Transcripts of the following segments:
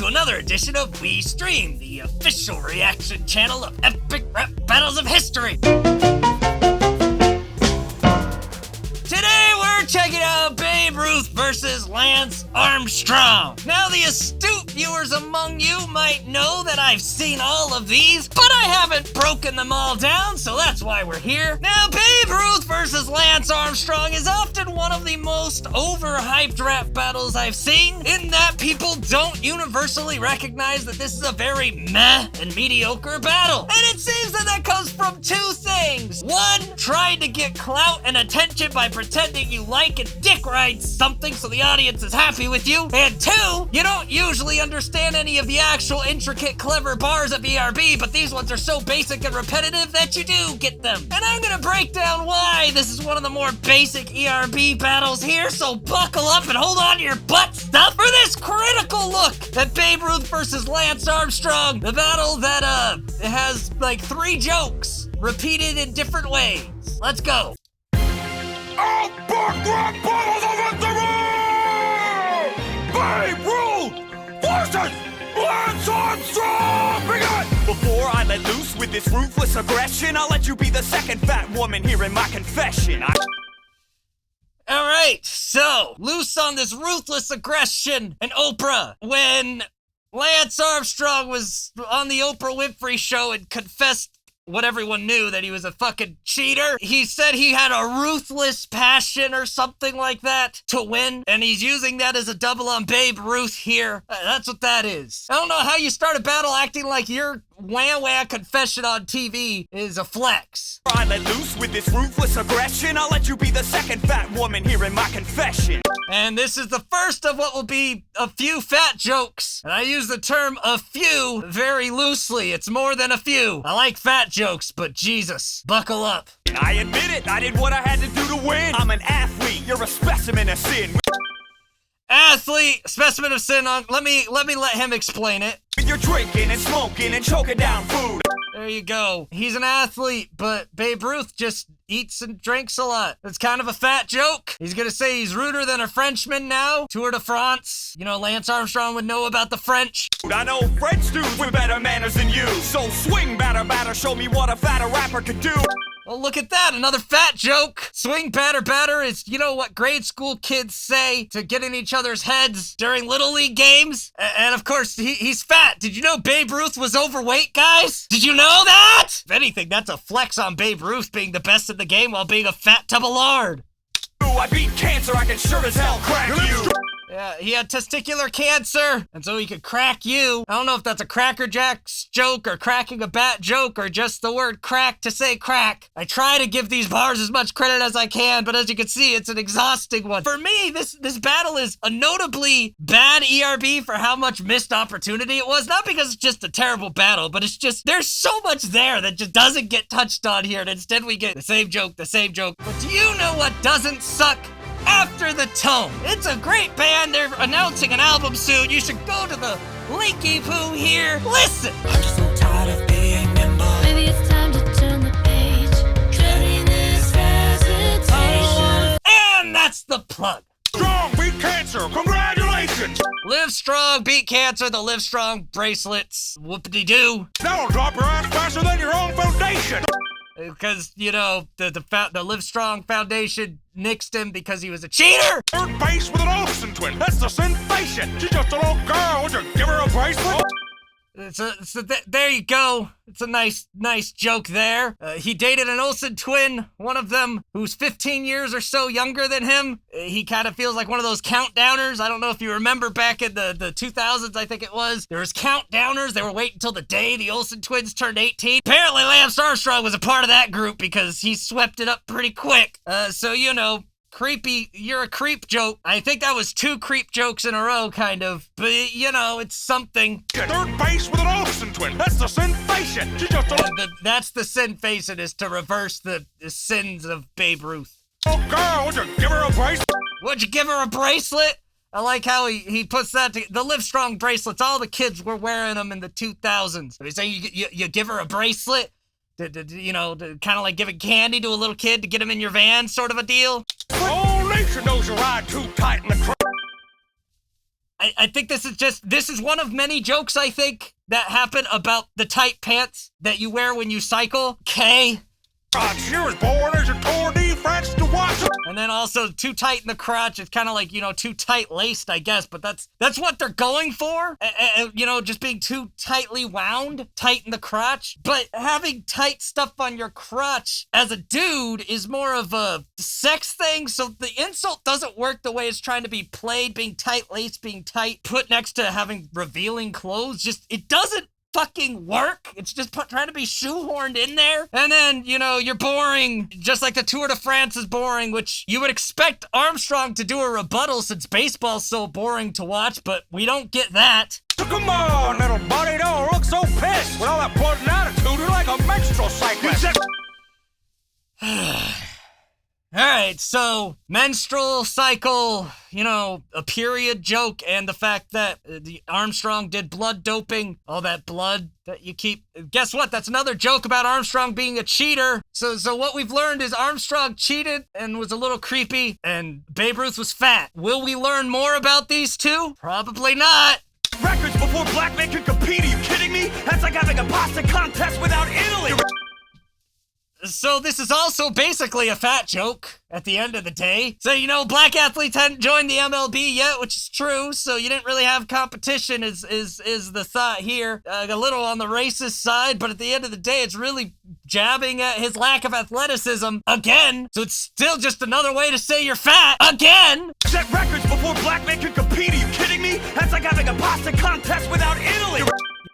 to another edition of We Stream, the official reaction channel of epic rap battles of history. Today we're checking out Babe Ruth versus Lance Armstrong. Now the astute viewers among you might know that I've seen all of these, but I haven't broken them all down, so that's why we're here. Now Babe Ruth versus Lance Armstrong is often one of the most overhyped rap battles I've seen, in that people don't universally recognize that this is a very meh and mediocre battle. And it seems that comes from two things. One, trying to get clout and attention by pretending you like and dick ride something so the audience is happy with you. And two, you don't usually understand any of the actual intricate, clever bars of ERB, but these ones are so basic and repetitive that you do get them. And I'm gonna break down why this is one of the more basic ERB battles here, so buckle up and hold on to your butt stuff for this critical look at Babe Ruth versus Lance Armstrong, the battle that has like 3 jokes repeated in different ways. Let's go. I'll buck rock bottles of victory! Babe Ruth versus Lance Armstrong! Bring it! Before I let loose with this ruthless aggression, I'll let you be the second fat woman here in my confession. Alright, so, loose on this ruthless aggression and Oprah. When Lance Armstrong was on the Oprah Winfrey show and confessed what everyone knew, that he was a fucking cheater. He said he had a ruthless passion or something like that to win, and he's using that as a double on Babe Ruth here. That's what that is. I don't know how you start a battle acting like your wah-wah confession on TV is a flex. I let loose with this ruthless aggression, I'll let you be the second fat woman here in my confession. And this is the first of what will be a few fat jokes. And I use the term a few very loosely. It's more than a few. I like fat jokes, but Jesus, buckle up. I admit it, I did what I had to do to win. I'm an athlete, you're a specimen of sin. Athlete, specimen of sin. Let me let him explain it. You're drinking and smoking and choking down food. There you go. He's an athlete, but Babe Ruth just eats and drinks a lot. That's kind of a fat joke. He's gonna say he's ruder than a Frenchman now. Tour de France. You know, Lance Armstrong would know about the French. I know French dudes with better manners than you. So swing batter batter, show me what a fatter rapper could do. Well, look at that, another fat joke. Swing batter batter is, you know what grade school kids say to get in each other's heads during Little League games? And of course, he's fat. Did you know Babe Ruth was overweight, guys? Did you know that? If anything, that's a flex on Babe Ruth being the best in the game while being a fat tub of lard. Ooh, I beat cancer, I can sure as hell crack you. Yeah, he had testicular cancer, and so he could crack you. I don't know if that's a Cracker Jacks joke or cracking a bat joke or just the word crack to say crack. I try to give these bars as much credit as I can, but as you can see, it's an exhausting one. For me, this battle is a notably bad ERB for how much missed opportunity it was. Not because it's just a terrible battle, but it's just, there's so much there that just doesn't get touched on here, and instead we get the same joke. But do you know what doesn't suck? After the Tone. It's a great band. They're announcing an album soon. You should go to the linky poo here. Listen. I'm so tired of being nimble. Maybe it's time to turn the page. Dreading this hesitation. And that's the plug. Strong beat cancer, congratulations. Live Strong, beat cancer, the Live Strong bracelets. Whoop-de-doo. That'll drop your ass faster than your own foundation. Because, you know, the Live Strong Foundation nixed him because he was a cheater. Third base with an Olsen twin. That's the sensation. She's just a little girl. Would you give her a bracelet? There you go. It's a nice joke there. He dated an Olsen twin, one of them who's 15 years or so younger than him. He kind of feels like one of those countdowners. I don't know if you remember back in the 2000s, I think it was. There was countdowners. They were waiting until the day the Olsen twins turned 18. Apparently Lance Armstrong was a part of that group because he swept it up pretty quick. So, you know, creepy, you're a creep joke. I think that was 2 creep jokes in a row, kind of. But, you know, it's something. Third base with an Olsen twin. That's the sensation. She's just a that's the sin facing, is to reverse the sins of Babe Ruth. little girl. Would you give her a bracelet? Would you give her a bracelet? I like how he puts that to the Live Strong bracelets. All the kids were wearing them in the 2000s. So he's saying you give her a bracelet? You know, kind of like giving candy to a little kid to get him in your van, sort of a deal. The whole nation knows you ride too tight in the I think this is one of many jokes, I think, that happen about the tight pants that you wear when you cycle. Okay. She was born as a Tour de France to watch. And then also too tight in the crotch. It's kind of like, too tight laced, I guess. But that's what they're going for. Just being too tightly wound, tight in the crotch. But having tight stuff on your crotch as a dude is more of a sex thing. So the insult doesn't work the way it's trying to be played. Being tight laced, being tight, put next to having revealing clothes. It doesn't fucking work. It's just trying to be shoehorned in there. And then, you're boring, just like the Tour de France is boring, which you would expect Armstrong to do a rebuttal since baseball's so boring to watch, but we don't get that. So come on, little buddy, don't look so pissed. With all that blood and attitude, you're like a menstrual cyclist. All right, so menstrual cycle, a period joke, and the fact that the Armstrong did blood doping, all that blood that you keep. Guess what? That's another joke about Armstrong being a cheater. So what we've learned is Armstrong cheated and was a little creepy, and Babe Ruth was fat. Will we learn more about these two? Probably not. Records before black men could compete. Are you kidding me? That's like having a pasta contest without Italy. So this is also basically a fat joke at the end of the day. So, black athletes hadn't joined the MLB yet, which is true. So you didn't really have competition is the thought here. A little on the racist side, but at the end of the day, it's really jabbing at his lack of athleticism again. So it's still just another way to say you're fat again. Set records before black men could compete. Are you kidding me? That's like having a pasta contest without Italy.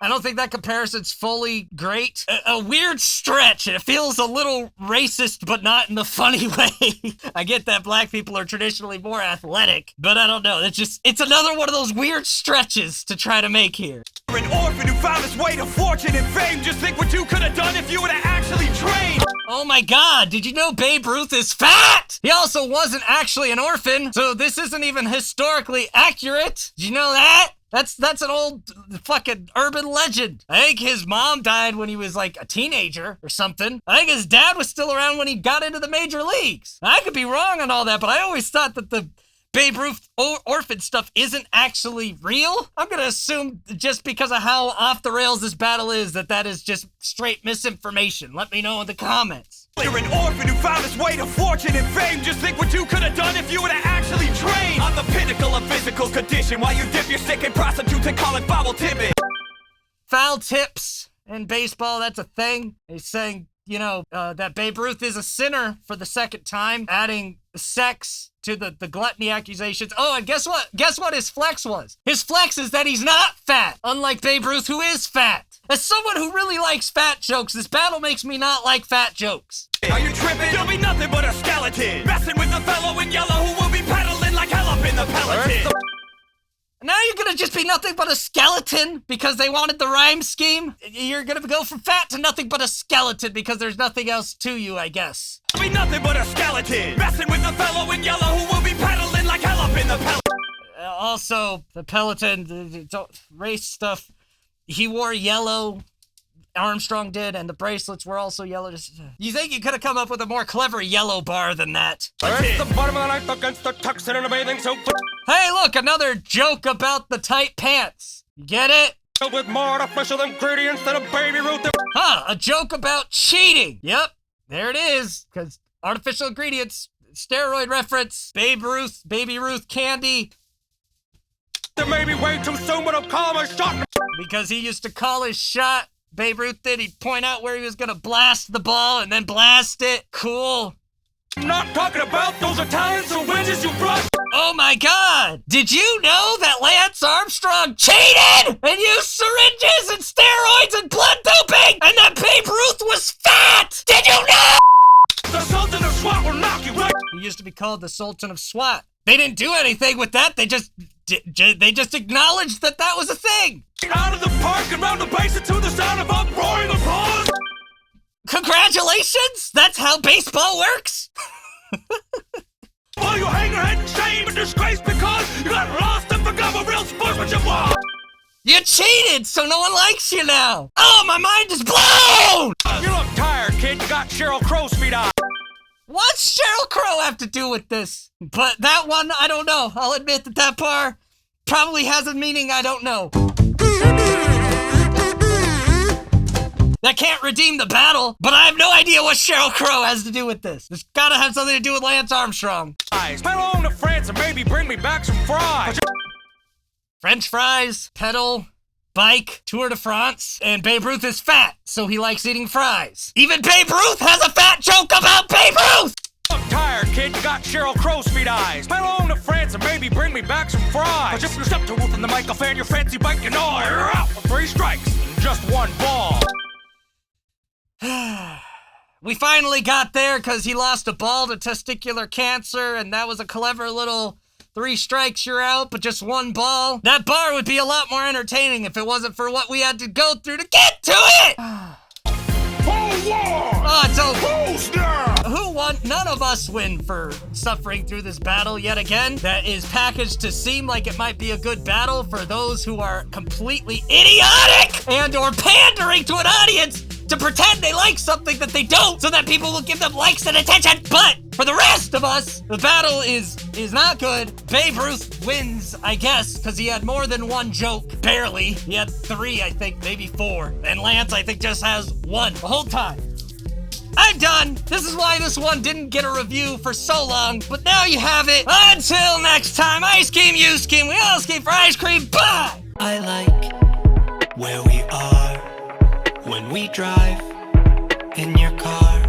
I don't think that comparison's fully great. A weird stretch. It feels a little racist, but not in the funny way. I get that black people are traditionally more athletic, but I don't know. It's another one of those weird stretches to try to make here. You're an orphan who found his way to fortune and fame. Just think what you could have done if you would have actually trained. Oh my God, did you know Babe Ruth is fat? He also wasn't actually an orphan, so this isn't even historically accurate. Did you know that? That's an old fucking urban legend. I think his mom died when he was like a teenager or something. I think his dad was still around when he got into the major leagues. I could be wrong on all that, but I always thought that the Babe Ruth orphan stuff isn't actually real. I'm gonna assume just because of how off the rails this battle is that is just straight misinformation. Let me know in the comments. You're an orphan who found his way to fortune and fame. Just think what you could have done if you would have actually trained. On the pinnacle of physical condition, while you dip your stick in prostitutes and call it foul tipping. Foul tips in baseball, that's a thing. He's saying, that Babe Ruth is a sinner for the second time, adding sex to the gluttony accusations. Oh, and guess what? Guess what his flex was? His flex is that he's not fat, unlike Babe Ruth, who is fat. As someone who really likes fat jokes, this battle makes me not like fat jokes. Are you tripping? You'll be nothing but a skeleton. Messing with the fellow in yellow who will be pedaling like hell up in the Pendleton. Now you're gonna just be nothing but a skeleton because they wanted the rhyme scheme? You're gonna go from fat to nothing but a skeleton because there's nothing else to you, I guess. You'll be nothing but a skeleton. Messing with the fellow in yellow who will be pedaling like hell up in the Pendleton. Also, the Pendleton, race stuff. He wore yellow, Armstrong did, and the bracelets were also yellow. You think you could have come up with a more clever yellow bar than that? It's the bottom of the knife against the tuxedo in a bathing suit. Hey, look, another joke about the tight pants. You get it? With more artificial ingredients than a Baby Ruth. A joke about cheating. Yep, there it is, because artificial ingredients, steroid reference, Baby Ruth candy. There may be way too soon, but I'll call him a shot. Because he used to call his shot. Babe Ruth did. He'd point out where he was gonna blast the ball and then blast it. Cool. I'm not talking about those Italian syringes you brought. Oh my God! Did you know that Lance Armstrong cheated and used syringes and steroids and blood doping, and that Babe Ruth was fat? Did you know? The Sultan of SWAT will knock you right. He used to be called the Sultan of SWAT. They didn't do anything with that. They just acknowledged that was a thing. Out of the park and round the bases to the sound of uproaring applause. Congratulations! That's how baseball works. While you hang your head in shame and disgrace because you got lost and forgot what real sportsmanship was. You cheated, so no one likes you now. Oh, my mind is blown! You look tired, kid. You got Sheryl Crow's feet on. What's Sheryl Crow have to do with this? But that one, I don't know. I'll admit that bar probably has a meaning I don't know. That can't redeem the battle, but I have no idea what Sheryl Crow has to do with this. It's gotta have something to do with Lance Armstrong. Pedal on to France and maybe bring me back some fries. French fries, pedal, bike, Tour de France, and Babe Ruth is fat, so he likes eating fries. Even Babe Ruth has a fat joke about Babe Ruth! I'm tired, kid. You got Sheryl Crow's feet eyes. Pedal on to France and maybe bring me back some fries. But if you step to Ruth on the mic, I'll fan your fancy bike, you know you're out for 3 strikes and just 1 ball. We finally got there because he lost a ball to testicular cancer, and that was a clever little 3 strikes, you're out, but just 1 ball. That bar would be a lot more entertaining if it wasn't for what we had to go through to get to it! Oh, it's over. Who won? None of us win for suffering through this battle yet again. That is packaged to seem like it might be a good battle for those who are completely idiotic and or pandering to an audience to pretend they like something that they don't so that people will give them likes and attention. But for the rest of us, the battle is not good. Babe Ruth wins, I guess, because he had more than 1 joke. Barely. He had 3, I think, maybe 4. And Lance, I think, just has 1 the whole time. I'm done. This is why this one didn't get a review for so long, but now you have it. Until next time, I scheme, you scheme, we all scheme for ice cream. Bye! I like where we are when we drive in your car.